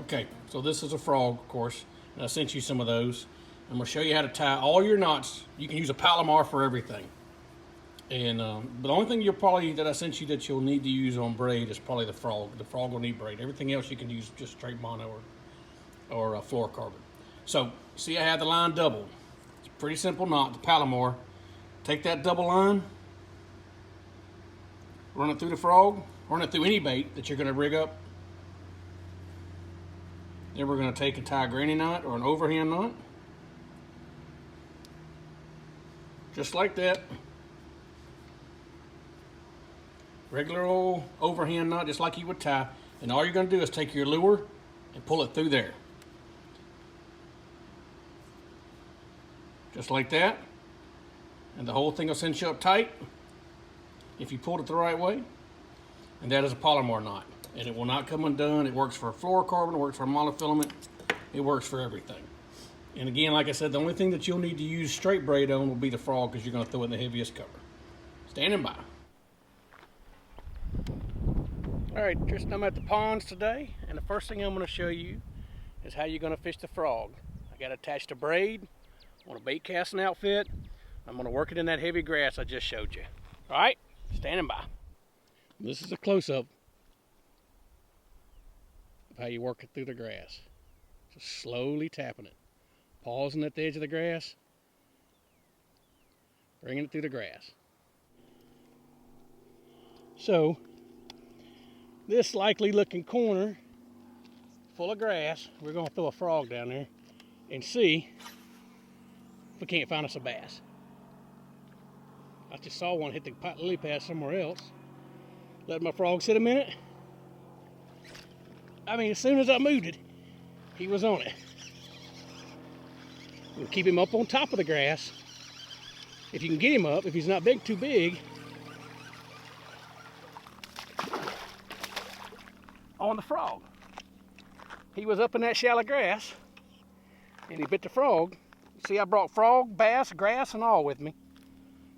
Okay, so this is a frog, of course, and I sent you some of those. I'm going to show you how to tie all your knots. You can use a Palomar for everything. And but the only thing that I sent you that you'll need to use on braid is probably the frog. The frog will need braid. Everything else you can use just straight mono or fluorocarbon. So see, I have the line doubled. It's a pretty simple knot. The Palomar. Take that double line, run it through the frog, run it through any bait that you're going to rig up. Then we're going to take and tie a granny knot or an overhand knot, just like that. Regular old overhand knot, just like you would tie. And all you're going to do is take your lure and pull it through there. Just like that. And the whole thing will cinch you up tight if you pulled it the right way. And that is a Palomar knot. And it will not come undone. It works for fluorocarbon, it works for monofilament, it works for everything. And again, like I said, the only thing that you'll need to use straight braid on will be the frog, because you're going to throw it in the heaviest cover. Standing by. Alright, Tristan, I'm at the ponds today, and the first thing I'm going to show you is how you're going to fish the frog. I got attached a braid on a bait casting outfit. I'm going to work it in that heavy grass I just showed you. Alright, standing by. This is a close-up of how you work it through the grass. Just slowly tapping it. Pausing at the edge of the grass. Bringing it through the grass. So, this likely looking corner full of grass, we're going to throw a frog down there and see if we can't find us a bass. I just saw one hit the lily pad somewhere else. Let my frog sit a minute. I mean, as soon as I moved it, he was on it. We'll keep him up on top of the grass. If you can get him up, if he's not too big, on the frog. He was up in that shallow grass and he bit the frog. See, I brought frog, bass, grass, and all with me.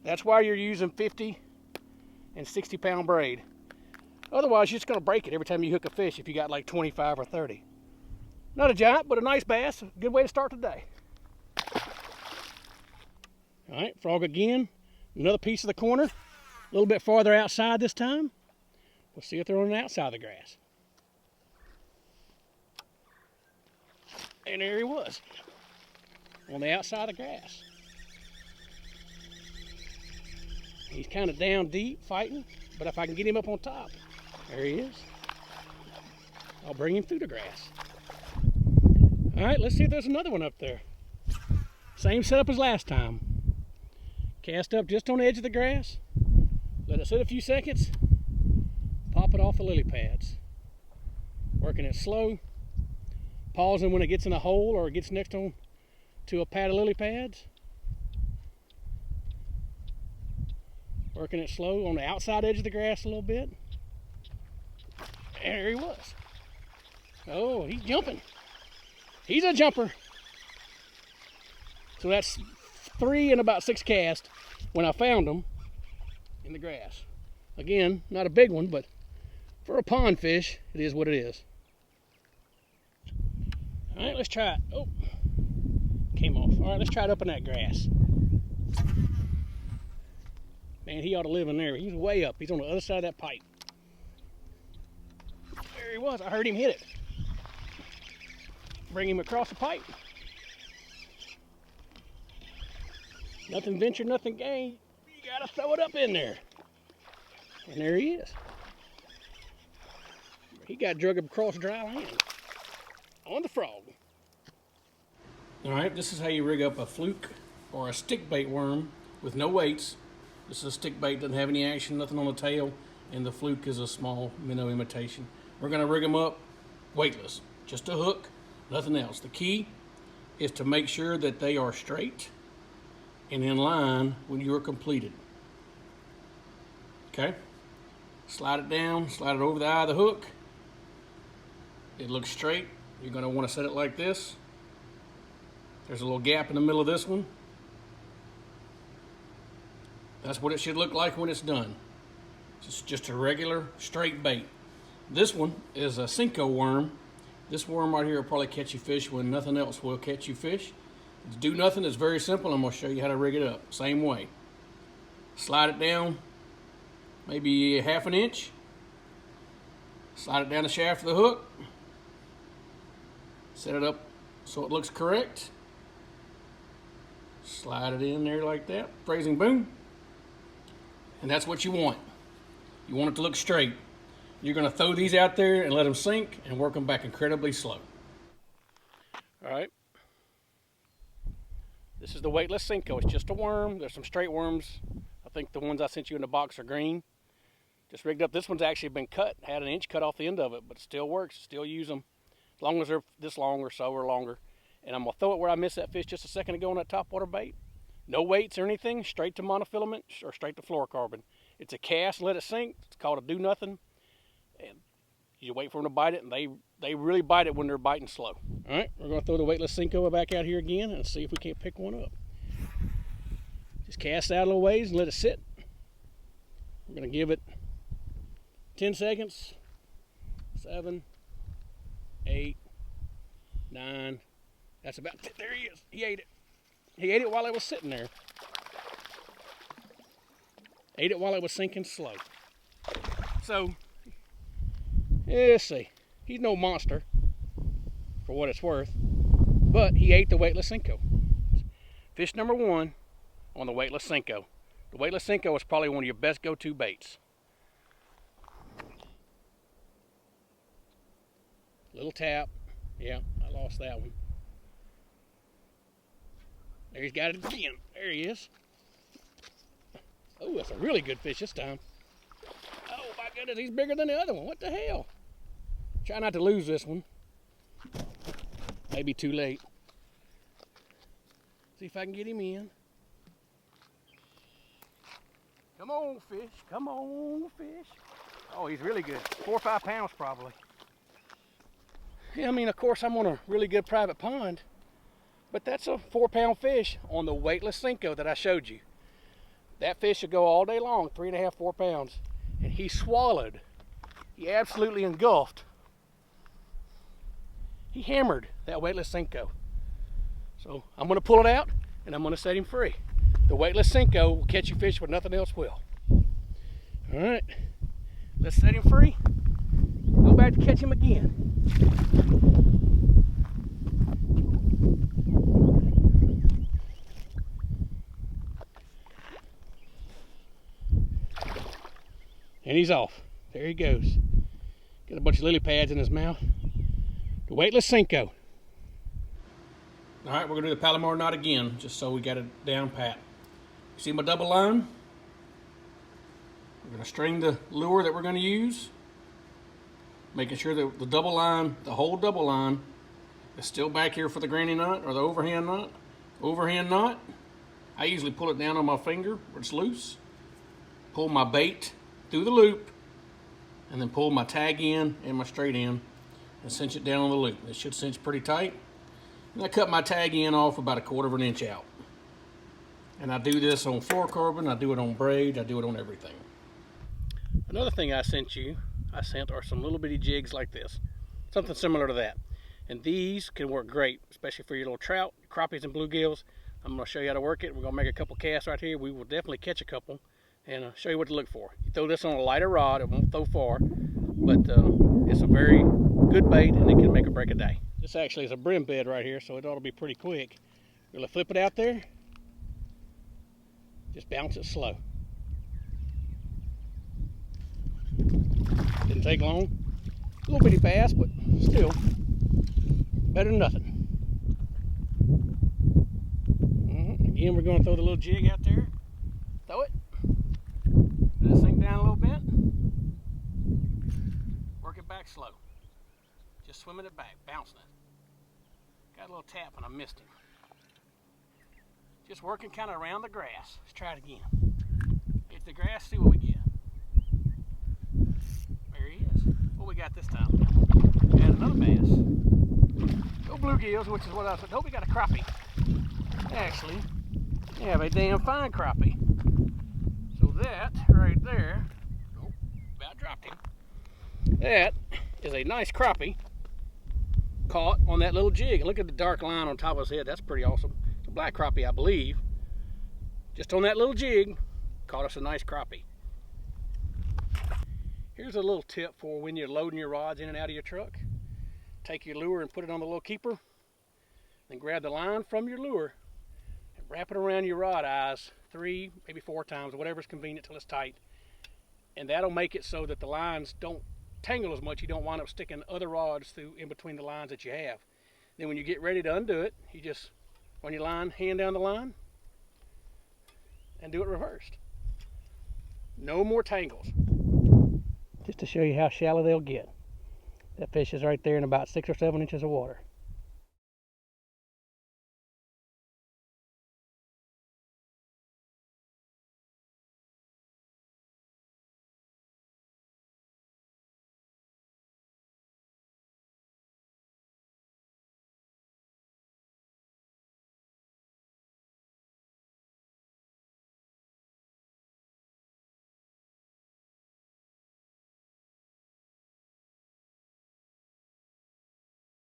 That's why you're using 50 and 60 pound braid. Otherwise, you're just going to break it every time you hook a fish if you got like 25 or 30. Not a giant, but a nice bass. A good way to start the day. All right, frog again. Another piece of the corner. A little bit farther outside this time. We'll see if they're on the outside of the grass. And there he was, on the outside of the grass. He's kind of down deep fighting, but if I can get him up on top, there he is. I'll bring him through the grass. All right, let's see if there's another one up there. Same setup as last time. Cast up just on the edge of the grass, let it sit a few seconds, pop it off the lily pads. Working it slow. Pausing when it gets in a hole or it gets next to a pad of lily pads. Working it slow on the outside edge of the grass a little bit. There he was. Oh, he's jumping. He's a jumper. So that's 3 and about 6 casts when I found him in the grass. Again, not a big one, but for a pond fish, it is what it is. All right, let's try it. Oh, came off. All right, let's try it up in that grass. Man, he ought to live in there. He's way up. He's on the other side of that pipe. There he was. I heard him hit it. Bring him across the pipe. Nothing ventured, nothing gained. You gotta throw it up in there. And there he is. He got drug across dry land. On the frog. All right, this is how you rig up a fluke or a stick bait worm with no weights. This is a stick bait, doesn't have any action, nothing on the tail, and the fluke is a small minnow imitation. We're going to rig them up weightless, just a hook, nothing else. The key is to make sure that they are straight and in line when you are completed. Okay, slide it down, slide it over the eye of the hook. It looks straight. You're going to want to set it like this. There's a little gap in the middle of this one. That's what it should look like when it's done. It's just a regular straight bait. This one is a Cinco worm, This worm right here will probably catch you fish when nothing else will catch you fish. To do nothing is very simple. I'm going to show you how to rig it up. Same way. Slide it down maybe 1/2 inch. Slide it down the shaft of the hook. Set it up so it looks correct. Slide it in there like that. Phrasing boom. And that's what you want. You want it to look straight. You're going to throw these out there and let them sink and work them back incredibly slow. All right. This is the weightless Senko. It's just a worm. There's some straight worms. I think the ones I sent you in the box are green. Just rigged up. This one's actually been cut. Had an inch cut off the end of it, but it still works. Still use them as long as they're this long or so or longer. And I'm going to throw it where I missed that fish just a second ago on that topwater bait. No weights or anything. Straight to monofilament or straight to fluorocarbon. It's a cast. Let it sink. It's called a do nothing. And you wait for them to bite it, and they really bite it when they're biting slow. All right, we're going to throw the weightless Senko back out here again and see if we can't pick one up. Just cast it out a little ways and let it sit. We're going to give it 10 seconds. 7, 8, 9. That's about it. There he is. He ate it. He ate it while it was sitting there. Ate it while it was sinking slow. So, let's see. He's no monster, for what it's worth, but he ate the weightless Senko. Fish number 1 on the weightless Senko. The weightless Senko is probably one of your best go-to baits. Little tap. Yeah, I lost that one. There he's got it again. There he is. Oh, that's a really good fish this time. Oh my goodness, he's bigger than the other one. What the hell? Try not to lose this one. Maybe too late. See if I can get him in. Come on, fish. Come on, fish. Oh, he's really good. 4 or 5 pounds probably. Yeah, I mean, of course, I'm on a really good private pond, but that's a 4-pound fish on the weightless Senko that I showed you. That fish will go all day long, 3.5, 4 pounds. And he swallowed. He absolutely engulfed. He hammered that weightless Senko. So I'm going to pull it out and I'm going to set him free. The weightless Senko will catch you fish when nothing else will. All right, let's set him free. Go back to catch him again. And he's off. There he goes. Got a bunch of lily pads in his mouth. The weightless Senko. All right, we're gonna do the Palomar knot again, just so we got it down pat. See my double line? We're gonna string the lure that we're gonna use, making sure that the double line, the whole double line, is still back here for the granny knot or the overhand knot. Overhand knot, I usually pull it down on my finger where it's loose, pull my bait through the loop, and then pull my tag in and my straight in and cinch it down on the loop. It should cinch pretty tight. And I cut my tag in off about 1/4 inch out. And I do this on fluorocarbon, I do it on braid, I do it on everything. Another thing I sent are some little bitty jigs like this. Something similar to that. And these can work great, especially for your little trout, crappies and bluegills. I'm going to show you how to work it. We're going to make a couple casts right here. We will definitely catch a couple and show you what to look for. You throw this on a lighter rod, it won't throw far, but it's a very good bait and it can make or break a day. This actually is a brim bed right here, so it ought to be pretty quick. We're going to flip it out there. Just bounce it slow. Didn't take long. A little bitty fast, but still better than nothing. Again, we're going to throw the little jig out there. Throw it. Let it sink down a little bit. Work it back slow. Just swimming it back, bouncing it. Got a little tap and I missed him. Just working kind of around the grass. Let's try it again. Hit the grass, see what we get. There he is. What we got this time? And another bass. No bluegills, which is what I said. Hope we got a crappie. Actually, we have a damn fine crappie. So that right there, oh, about dropped him. That is a nice crappie. caught on that little jig. And look at the dark line on top of his head. That's pretty awesome. It's a black crappie, I believe. Just on that little jig, caught us a nice crappie. Here's a little tip for when you're loading your rods in and out of your truck. Take your lure and put it on the little keeper. Then grab the line from your lure and wrap it around your rod eyes 3, maybe 4 times, whatever's convenient till it's tight. And that'll make it so that the lines don't tangle as much. You don't wind up sticking other rods through in between the lines that you have. Then when you get ready to undo it, you just run your line, hand down the line, and do it reversed. No more tangles. Just to show you how shallow they'll get. That fish is right there in about 6 or 7 inches of water.